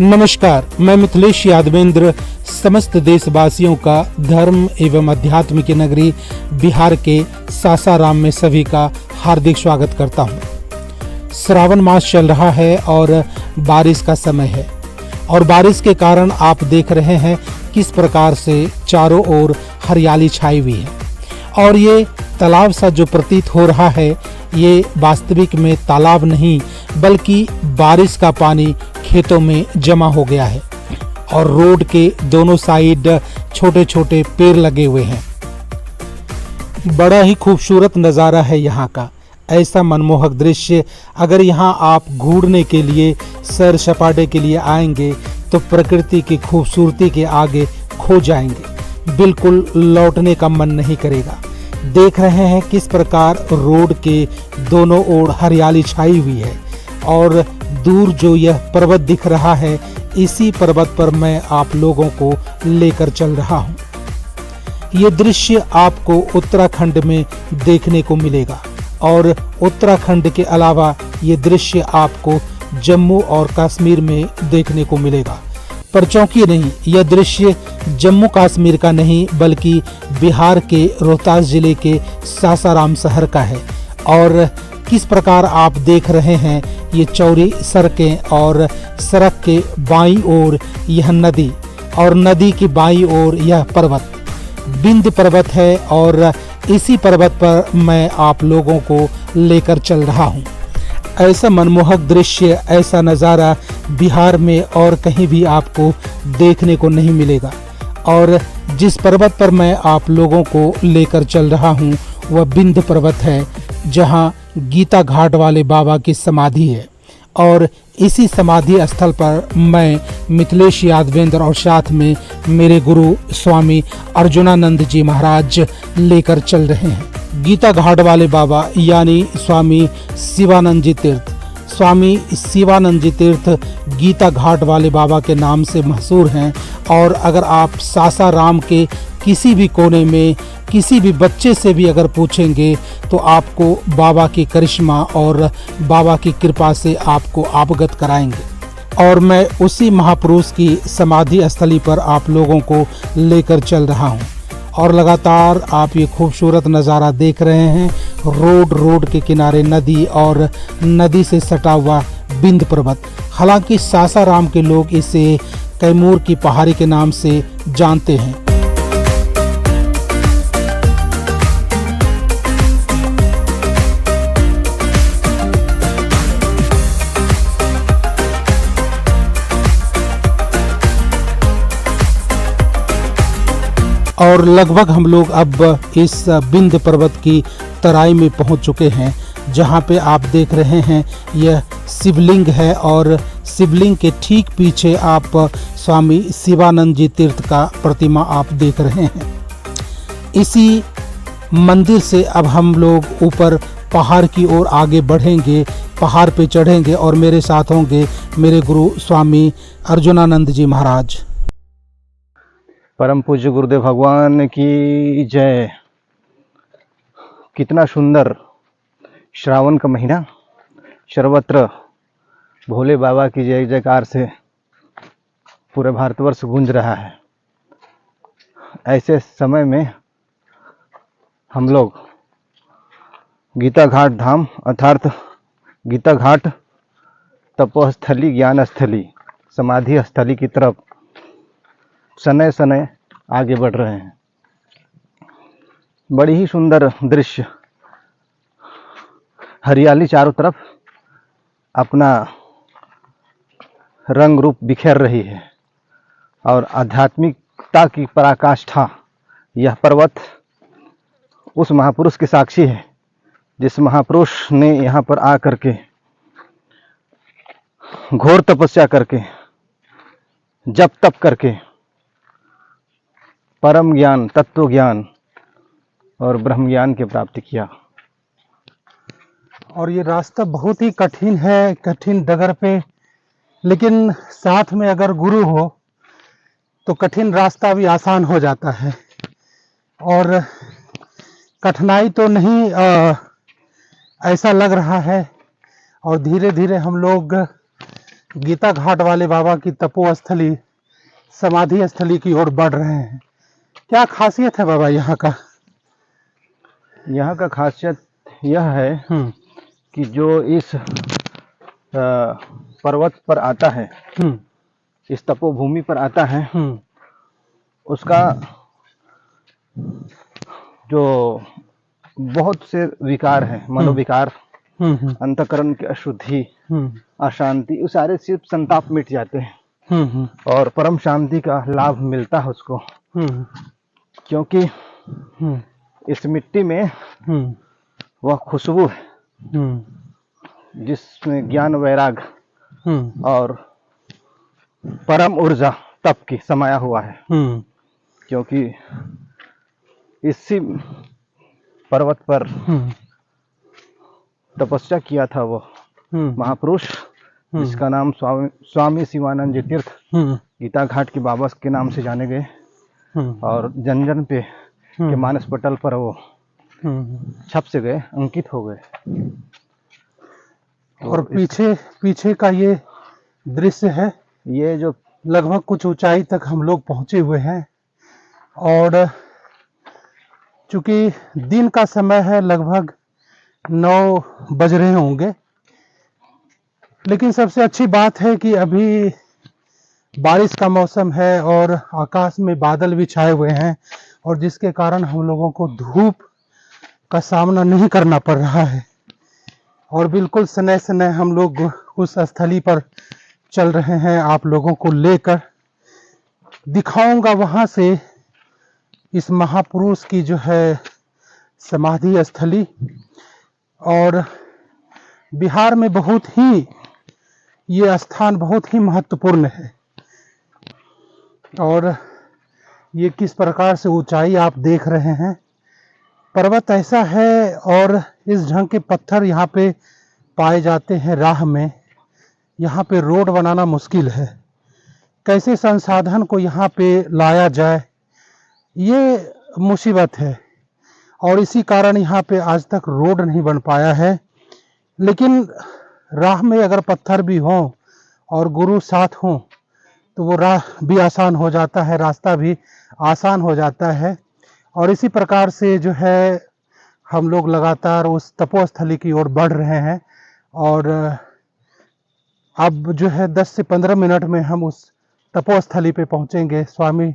नमस्कार, मैं मिथिलेश यादवेंद्र समस्त देशवासियों का धर्म एवं अध्यात्म की नगरी बिहार के सासाराम में सभी का हार्दिक स्वागत करता हूं। श्रावण मास चल रहा है और बारिश का समय है और बारिश के कारण आप देख रहे हैं किस प्रकार से चारों ओर हरियाली छाई हुई है और ये तालाब सा जो प्रतीत हो रहा है ये वास्तविक में तालाब नहीं बल्कि बारिश का पानी खेतों में जमा हो गया है और रोड के दोनों साइड छोटे छोटे पेड़ लगे हुए हैं। बड़ा ही खूबसूरत नज़ारा है यहाँ का। ऐसा मनमोहक दृश्य अगर यहाँ आप घूरने के लिए सैर सपाटे के लिए आएंगे तो प्रकृति की खूबसूरती के आगे खो जाएंगे, बिल्कुल लौटने का मन नहीं करेगा। देख रहे हैं किस प्रकार रोड के दोनों ओर हरियाली छाई हुई है और दूर जो यह पर्वत दिख रहा है इसी पर्वत पर मैं आप लोगों को लेकर चल रहा हूँ। ये दृश्य आपको उत्तराखंड में देखने को मिलेगा और उत्तराखंड के अलावा ये दृश्य आपको जम्मू और कश्मीर में देखने को मिलेगा। पर चौंकिए नहीं, यह दृश्य जम्मू कश्मीर का नहीं बल्कि बिहार के रोहतास जिले के सासाराम शहर का है। और किस प्रकार आप देख रहे हैं ये चौड़ी सड़कें और सड़क के बाईं ओर यह नदी और नदी की बाईं ओर यह पर्वत बिंद पर्वत है और इसी पर्वत पर मैं आप लोगों को लेकर चल रहा हूँ। ऐसा मनमोहक दृश्य, ऐसा नज़ारा बिहार में और कहीं भी आपको देखने को नहीं मिलेगा। और जिस पर्वत पर मैं आप लोगों को लेकर चल रहा हूँ वह बिंद पर्वत है जहाँ गीता घाट वाले बाबा की समाधि है और इसी समाधि स्थल पर मैं मिथिलेश यादवेंद्र और साथ में मेरे गुरु स्वामी अर्जुनानंद जी महाराज लेकर चल रहे हैं। गीता घाट वाले बाबा यानी स्वामी शिवानंद जी तीर्थ। स्वामी शिवानंद जी तीर्थ गीता घाट वाले बाबा के नाम से मशहूर हैं और अगर आप सासाराम के किसी भी कोने में किसी भी बच्चे से भी अगर पूछेंगे तो आपको बाबा की करिश्मा और बाबा की कृपा से आपको अवगत कराएंगे। और मैं उसी महापुरुष की समाधि स्थली पर आप लोगों को लेकर चल रहा हूं और लगातार आप ये खूबसूरत नज़ारा देख रहे हैं। रोड के किनारे नदी और नदी से सटा हुआ बिंद पर्वत। हालांकि सासाराम के लोग इसे कैमूर की पहाड़ी के नाम से जानते हैं। और लगभग हम लोग अब इस बिंद पर्वत की तराई में पहुंच चुके हैं जहां पे आप देख रहे हैं यह शिवलिंग है और शिवलिंग के ठीक पीछे आप स्वामी शिवानंद जी तीर्थ का प्रतिमा आप देख रहे हैं। इसी मंदिर से अब हम लोग ऊपर पहाड़ की ओर आगे बढ़ेंगे, पहाड़ पे चढ़ेंगे और मेरे साथ होंगे मेरे गुरु स्वामी अर्जुनानंद जी महाराज। परम पूज्य गुरुदेव भगवान की जय। कितना सुंदर श्रावण का महीना, सर्वत्र भोले बाबा की जय जयकार से पूरे भारतवर्ष गूंज रहा है। ऐसे समय में हम लोग गीता घाट धाम अर्थात गीता घाट तपोस्थली, ज्ञान स्थली, समाधि स्थली की तरफ सनय सनय आगे बढ़ रहे हैं। बड़ी ही सुंदर दृश्य, हरियाली चारों तरफ अपना रंग रूप बिखेर रही है और आध्यात्मिकता की पराकाष्ठा। यह पर्वत उस महापुरुष की साक्षी है जिस महापुरुष ने यहाँ पर आकर के घोर तपस्या करके, जप तप करके परम ज्ञान, तत्व ज्ञान और ब्रह्म ज्ञान की प्राप्ति किया। और ये रास्ता बहुत ही कठिन है, कठिन डगर पे, लेकिन साथ में अगर गुरु हो तो कठिन रास्ता भी आसान हो जाता है। और कठिनाई तो नहीं ऐसा लग रहा है और धीरे धीरे हम लोग गीता घाट वाले बाबा की तपोस्थली समाधि स्थली की ओर बढ़ रहे हैं। क्या खासियत है बाबा यहाँ का? यहाँ का खासियत यह है कि जो इस पर्वत पर आता है, इस तपोभूमि पर आता है, उसका जो बहुत से विकार हैं, मनोविकार, अंतकरण की अशुद्धि, अशांति, वो सारे सिर्फ संताप मिट जाते हैं और परम शांति का लाभ मिलता है उसको। क्योंकि इस मिट्टी में वह खुशबू है जिसमें ज्ञान, वैराग और परम ऊर्जा तप की समाया हुआ है। क्योंकि इसी पर्वत पर तपस्या किया था वो महापुरुष जिसका नाम स्वामी शिवानंद जी तीर्थ गीता घाट के बाबा के नाम से जाने गए और जन जन पे के मानस पटल पर वो छप से गए, अंकित हो गए। और पीछे का ये दृश्य है, ये जो लगभग कुछ ऊंचाई तक हम लोग पहुंचे हुए हैं और चूंकि दिन का समय है, लगभग 9 बज रहे होंगे, लेकिन सबसे अच्छी बात है कि अभी बारिश का मौसम है और आकाश में बादल भी छाए हुए हैं और जिसके कारण हम लोगों को धूप का सामना नहीं करना पड़ रहा है और बिल्कुल सने सने हम लोग उस स्थली पर चल रहे हैं। आप लोगों को लेकर दिखाऊंगा वहां से इस महापुरुष की जो है समाधि स्थली। और बिहार में बहुत ही ये स्थान बहुत ही महत्वपूर्ण है और ये किस प्रकार से ऊंचाई आप देख रहे हैं। पर्वत ऐसा है और इस ढंग के पत्थर यहाँ पे पाए जाते हैं राह में। यहाँ पे रोड बनाना मुश्किल है, कैसे संसाधन को यहाँ पे लाया जाए ये मुसीबत है और इसी कारण यहाँ पे आज तक रोड नहीं बन पाया है। लेकिन राह में अगर पत्थर भी हों और गुरु साथ हों तो वो राह भी आसान हो जाता है, रास्ता भी आसान हो जाता है। और इसी प्रकार से जो है हम लोग लगातार उस तपोस्थली की ओर बढ़ रहे हैं और अब जो है 10 से 15 मिनट में हम उस तपोस्थली पे पहुंचेंगे। स्वामी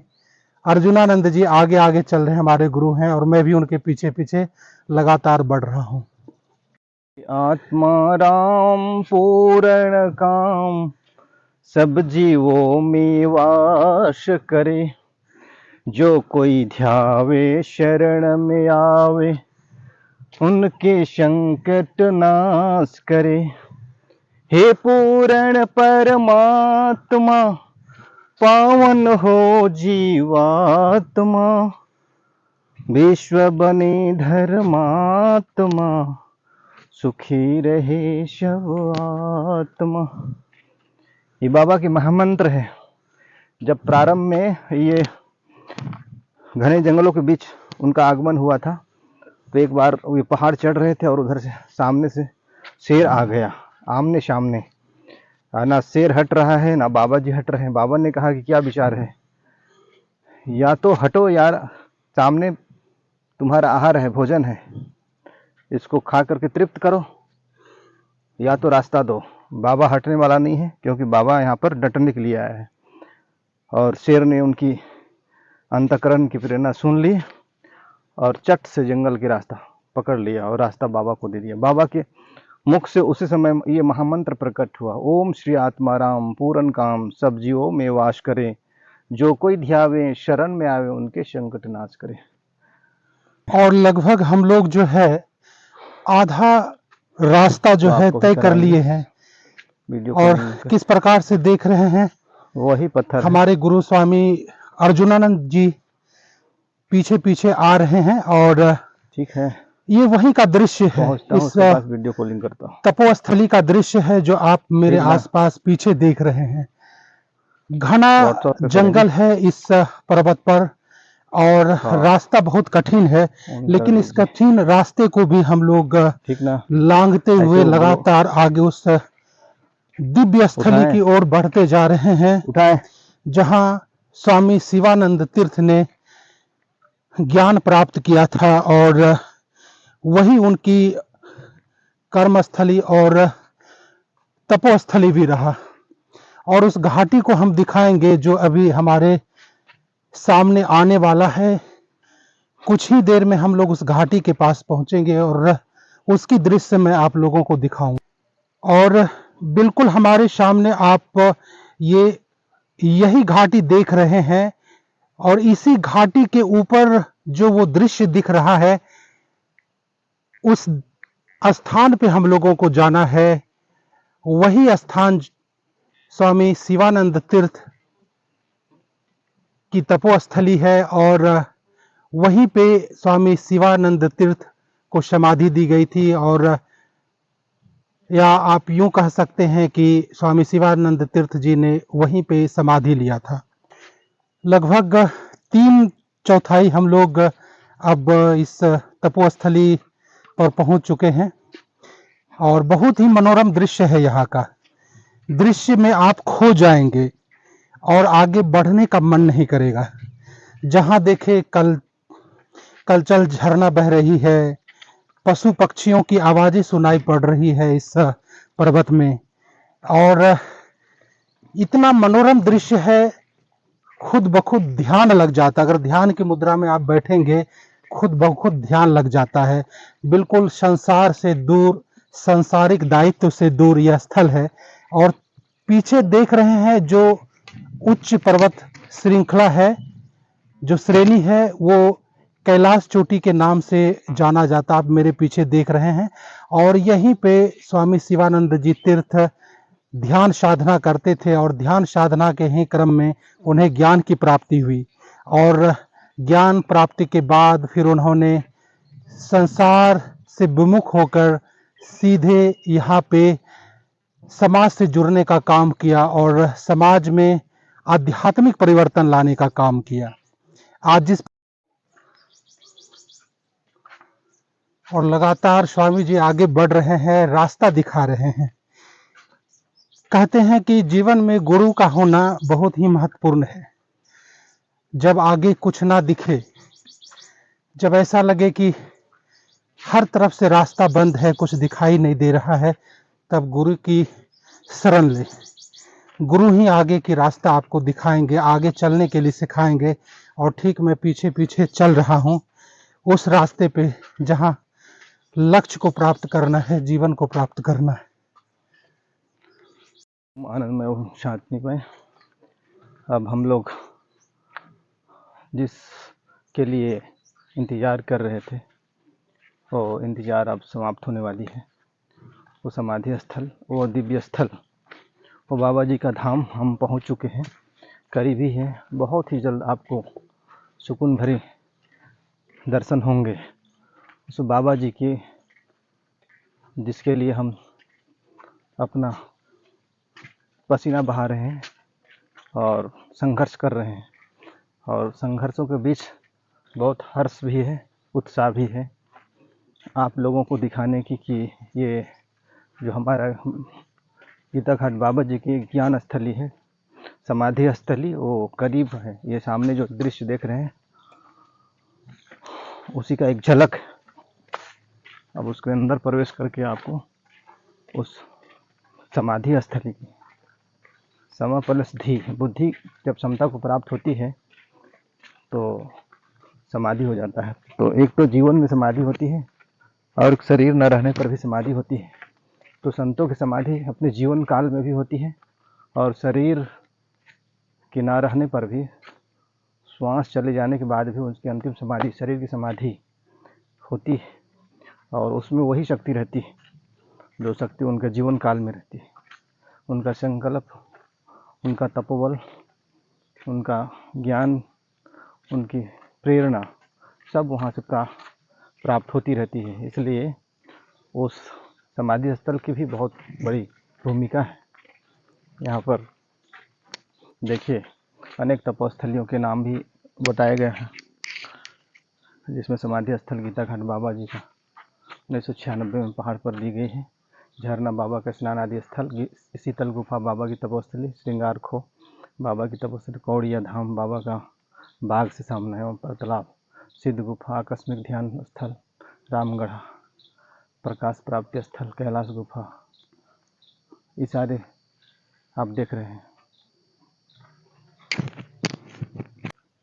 अर्जुनानंद जी आगे आगे चल रहे हैं, हमारे गुरु हैं और मैं भी उनके पीछे पीछे लगातार बढ़ रहा हूं। आत्मा राम पूर्ण काम, सब जीवों में वास करे, जो कोई ध्यावे शरण में आवे, उनके संकट नाश करे। हे पूर्ण परमात्मा, पावन हो जीवात्मा, विश्व बने धर्मात्मा, सुखी रहे शव आत्मा। ये बाबा के महामंत्र है। जब प्रारंभ में ये घने जंगलों के बीच उनका आगमन हुआ था तो एक बार ये पहाड़ चढ़ रहे थे और उधर से सामने से शेर आ गया, आमने सामने। ना शेर हट रहा है ना बाबा जी हट रहे हैं। बाबा ने कहा कि क्या विचार है, या तो हटो यार, सामने तुम्हारा आहार है, भोजन है, इसको खा करके तृप्त करो, या तो रास्ता दो। बाबा हटने वाला नहीं है क्योंकि बाबा यहाँ पर डटने के लिए आया है। और शेर ने उनकी अंतकरण की प्रेरणा सुन ली और चट से जंगल के रास्ता पकड़ लिया और रास्ता बाबा को दे दिया। बाबा के मुख से उसी समय ये महामंत्र प्रकट हुआ, ओम श्री आत्माराम पूर्ण काम, सब जीवों में वास करे, जो कोई ध्यावे शरण में आवे, उनके संकट नाश करे। और लगभग हम लोग जो है आधा रास्ता जो है तय कर लिए हैं और किस प्रकार से देख रहे हैं वही पत्थर हमारे गुरु स्वामी अर्जुनानंद जी पीछे पीछे आ रहे हैं और ठीक है, ये वहीं का दृश्य है। इस वीडियो कॉलिंग करता हूँ। तपोस्थली का दृश्य है जो आप मेरे आसपास पीछे देख रहे हैं। घना जंगल है इस पर्वत पर और रास्ता बहुत कठिन है, लेकिन इस कठिन रास्ते को भी हम लोग लांघते हुए लगातार आगे उस दिव्य स्थली उठाएं। की ओर बढ़ते जा रहे हैं, उठाए। जहां स्वामी शिवानंद तीर्थ ने ज्ञान प्राप्त किया था और वही उनकी कर्मस्थली और तपोस्थली भी रहा। और उस घाटी को हम दिखाएंगे जो अभी हमारे सामने आने वाला है। कुछ ही देर में हम लोग उस घाटी के पास पहुंचेंगे और उसकी दृश्य मैं आप लोगों को दिखाऊंगा। और बिल्कुल हमारे सामने आप यही घाटी देख रहे हैं और इसी घाटी के ऊपर जो वो दृश्य दिख रहा है, उस स्थान पे हम लोगों को जाना है। वही स्थान स्वामी शिवानंद तीर्थ की तपोस्थली है और वहीं पे स्वामी शिवानंद तीर्थ को समाधि दी गई थी। और या आप यूं कह सकते हैं कि स्वामी शिवानंद तीर्थ जी ने वहीं पे समाधि लिया था। लगभग 3/4 हम लोग अब इस तपोस्थली पर पहुंच चुके हैं और बहुत ही मनोरम दृश्य है। यहाँ का दृश्य में आप खो जाएंगे और आगे बढ़ने का मन नहीं करेगा। जहां देखे कलचल झरना बह रही है, पशु पक्षियों की आवाजें सुनाई पड़ रही है इस पर्वत में, और इतना मनोरम दृश्य है, खुद ब खुद ध्यान लग जाता। अगर ध्यान की मुद्रा में आप बैठेंगे, खुद ब खुद ध्यान लग जाता है। बिल्कुल संसार से दूर, सांसारिक दायित्व से दूर यह स्थल है। और पीछे देख रहे हैं जो उच्च पर्वत श्रृंखला है, जो श्रेणी है, वो कैलाश चोटी के नाम से जाना जाता। आप मेरे पीछे देख रहे हैं और यहीं पे स्वामी शिवानंद जी तीर्थ ध्यान साधना करते थे और ध्यान साधना के ही क्रम में उन्हें ज्ञान की प्राप्ति हुई। और ज्ञान प्राप्ति के बाद फिर उन्होंने संसार से विमुख होकर सीधे यहाँ पे समाज से जुड़ने का काम किया और समाज में आध्यात्मिक परिवर्तन लाने का काम किया। आज जिस और लगातार स्वामी जी आगे बढ़ रहे हैं, रास्ता दिखा रहे हैं। कहते हैं कि जीवन में गुरु का होना बहुत ही महत्वपूर्ण है। जब आगे कुछ ना दिखे, जब ऐसा लगे कि हर तरफ से रास्ता बंद है, कुछ दिखाई नहीं दे रहा है, तब गुरु की शरण ले। गुरु ही आगे की रास्ता आपको दिखाएंगे, आगे चलने के लिए सिखाएंगे। और ठीक मैं पीछे पीछे चल रहा हूँ उस रास्ते पे जहाँ लक्ष्य को प्राप्त करना है, जीवन को प्राप्त करना है। आनंद में वो शांति में अब हम लोग जिसके लिए इंतज़ार कर रहे थे, वो इंतज़ार अब समाप्त होने वाली है। वो समाधि स्थल, वो दिव्य स्थल, वो बाबा जी का धाम हम पहुंच चुके हैं, करीब ही है। बहुत ही जल्द आपको सुकून भरे दर्शन होंगे उस बाबा जी के, जिसके लिए हम अपना पसीना बहा रहे हैं और संघर्ष कर रहे हैं। और संघर्षों के बीच बहुत हर्ष भी है, उत्साह भी है, आप लोगों को दिखाने की कि ये जो हमारा गीताघाट बाबा जी की ज्ञान स्थली है, समाधि स्थली, वो करीब है। ये सामने जो दृश्य देख रहे हैं उसी का एक झलक है। अब उसके अंदर प्रवेश करके आपको उस समाधि स्थली की सम प्लस धी, बुद्धि जब क्षमता को प्राप्त होती है तो समाधि हो जाता है। तो एक तो जीवन में समाधि होती है और शरीर न रहने पर भी समाधि होती है। तो संतों की समाधि अपने जीवन काल में भी होती है और शरीर के ना रहने पर भी, श्वास चले जाने के बाद भी उसकी अंतिम समाधि, शरीर की समाधि होती है। और उसमें वही शक्ति रहती है जो शक्ति उनके जीवन काल में रहती है। उनका संकल्प, उनका तपोबल, उनका ज्ञान, उनकी प्रेरणा सब वहाँ से प्राप्त होती रहती है। इसलिए उस समाधि स्थल की भी बहुत बड़ी भूमिका है। यहाँ पर देखिए अनेक तपोस्थलियों के नाम भी बताए गए हैं, जिसमें समाधि स्थल गीताघाट बाबा जी का 1996 में पहाड़ पर ली गई है। झरना बाबा का स्नान आदि स्थल, शीतल गुफा बाबा की तपोस्थली, श्रृंगार खो बाबा की तपोस्थली, कौड़िया धाम बाबा का बाग से सामने एवं तालाब, सिद्ध गुफा आकस्मिक ध्यान स्थल, रामगढ़ प्रकाश प्राप्ति स्थल, कैलाश गुफा, ये सारे आप देख रहे हैं।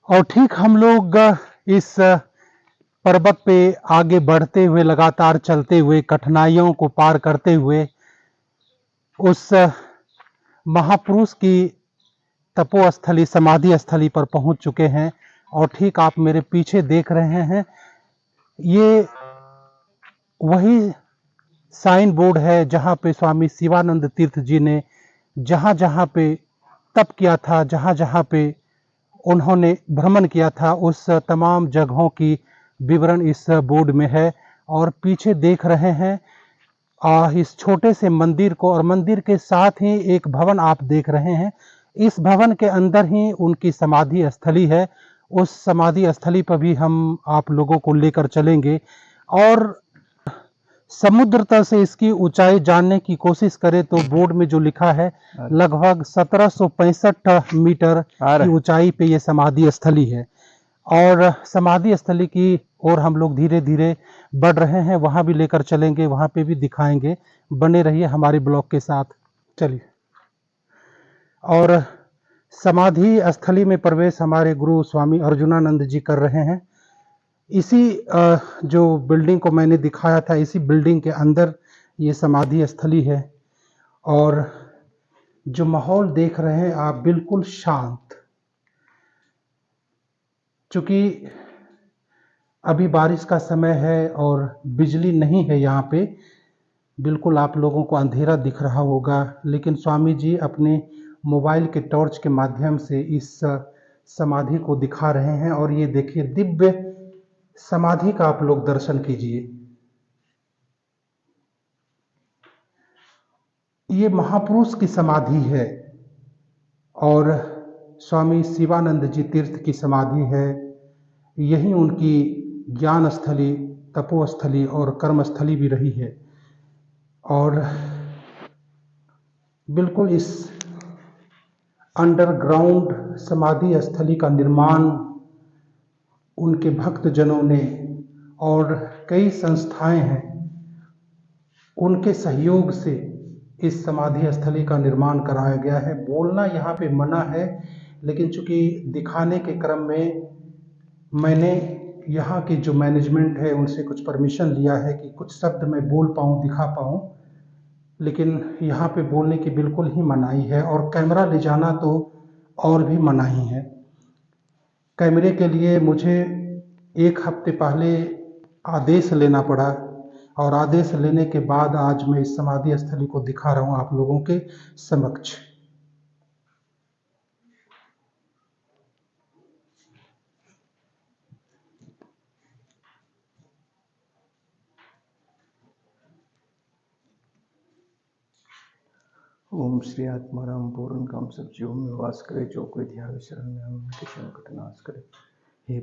और ठीक हम लोग इस पर्वत पे आगे बढ़ते हुए, लगातार चलते हुए, कठिनाइयों को पार करते हुए उस महापुरुष की तपोस्थली, समाधि स्थली पर पहुंच चुके हैं। और ठीक आप मेरे पीछे देख रहे हैं, ये वही साइन बोर्ड है जहां पे स्वामी शिवानंद तीर्थ जी ने जहां जहां पे तप किया था, जहां जहां पे उन्होंने भ्रमण किया था, उस तमाम जगहों की विवरण इस बोर्ड में है। और पीछे देख रहे हैं इस छोटे से मंदिर को, और मंदिर के साथ ही एक भवन आप देख रहे हैं। इस भवन के अंदर ही उनकी समाधि स्थली है। उस समाधि स्थली पर भी हम आप लोगों को लेकर चलेंगे। और समुद्र तल से इसकी ऊंचाई जानने की कोशिश करें तो बोर्ड में जो लिखा है, लगभग 1765 मीटर की ऊंचाई पे ये समाधि स्थली है। और समाधि स्थली की ओर हम लोग धीरे धीरे बढ़ रहे हैं, वहां भी लेकर चलेंगे, वहां पे भी दिखाएंगे। बने रहिए हमारे ब्लॉग के साथ। चलिए। और समाधि स्थली में प्रवेश हमारे गुरु स्वामी अर्जुनानंद जी कर रहे हैं। इसी जो बिल्डिंग को मैंने दिखाया था, इसी बिल्डिंग के अंदर ये समाधि स्थली है। और जो माहौल देख रहे हैं आप, बिल्कुल शांत। चूंकि अभी बारिश का समय है और बिजली नहीं है यहाँ पे, बिल्कुल आप लोगों को अंधेरा दिख रहा होगा, लेकिन स्वामी जी अपने मोबाइल के टॉर्च के माध्यम से इस समाधि को दिखा रहे हैं। और ये देखिए, दिव्य समाधि का आप लोग दर्शन कीजिए। ये महापुरुष की समाधि है और स्वामी शिवानंद जी तीर्थ की समाधि है। यही उनकी ज्ञान स्थली, तपोस्थली और कर्मस्थली भी रही है। और बिल्कुल इस अंडरग्राउंड समाधि स्थली का निर्माण उनके भक्तजनों ने और कई संस्थाएं हैं, उनके सहयोग से इस समाधि स्थली का निर्माण कराया गया है। बोलना यहाँ पे मना है, लेकिन चूंकि दिखाने के क्रम में मैंने यहाँ की जो मैनेजमेंट है उनसे कुछ परमिशन लिया है कि कुछ शब्द मैं बोल पाऊँ, दिखा पाऊँ, लेकिन यहाँ पे बोलने की बिल्कुल ही मनाही है। और कैमरा ले जाना तो और भी मनाही है। कैमरे के लिए मुझे 1 हफ्ते पहले आदेश लेना पड़ा, और आदेश लेने के बाद आज मैं इस समाधि स्थली को दिखा रहा हूँ आप लोगों के समक्ष। ओम श्री आत्माराम पूर्ण काम सब जीवों में वास करे, जो कोई ध्यान शरण में उनके संकट नाश करे। हे